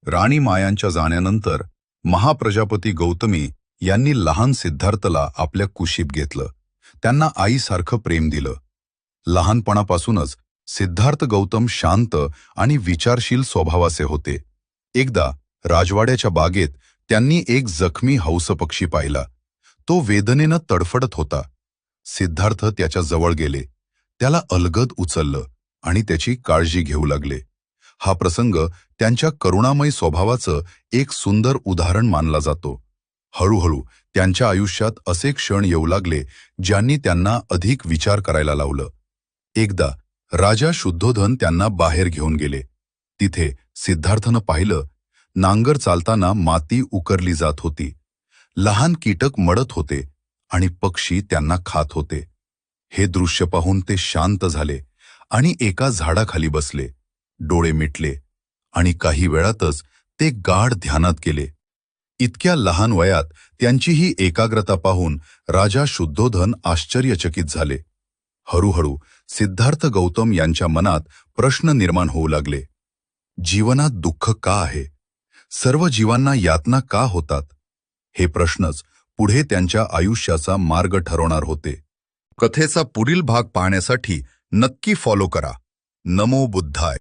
राणी मायांच्या जाण्यानंतर महाप्रजापती गौतमी यांनी लहान सिद्धार्थला आपल्या कुशीत घेतलं. त्यांना आईसारखं प्रेम दिलं. लहानपणापासूनच सिद्धार्थ गौतम शांत आणि विचारशील स्वभावाचे होते. एकदा राजवाड्याच्या बागेत त्यांनी एक जखमी हंसपक्षी पाहिला. तो वेदनेनं तडफडत होता. सिद्धार्थ त्याच्या जवळ गेले, त्याला अलगद उचललं आणि त्याची काळजी घेऊ लागले. हा प्रसंग त्यांच्या करुणामय स्वभावाचं एक सुंदर उदाहरण मानला जातो. हळूहळू त्यांच्या आयुष्यात असे क्षण येऊ लागले ज्यांनी त्यांना अधिक विचार करायला लावलं. एकदा राजा शुद्धोधन त्यांना बाहेर घेऊन गेले. तिथे सिद्धार्थनं पाहिलं, नांगर चालताना माती उकरली जात होती. लहान कीटक मडत होते आणि पक्षी त्यांना खात होते. हे दृश्य पाहून ते शांत झाले आणि एका झाडाखाली बसले. डोळे मिटले आणि काही वेळातच ते गाढ ध्यानात गेले. इतक्या लहान वयात त्यांची ही एकाग्रता पाहून राजा शुद्धोधन आश्चर्यचकित झाले. हळूहळू सिद्धार्थ गौतम यांच्या मनात प्रश्न निर्माण होऊ लागले. जीवनात दुःख का आहे? सर्व जीवांना यातना का होतात? हे प्रश्नच पुढे त्यांच्या आयुष्याचा मार्ग ठरवणार होते. कथेचा पुढील भाग पाहण्यासाठी नक्की फॉलो करा. नमो बुद्धाय.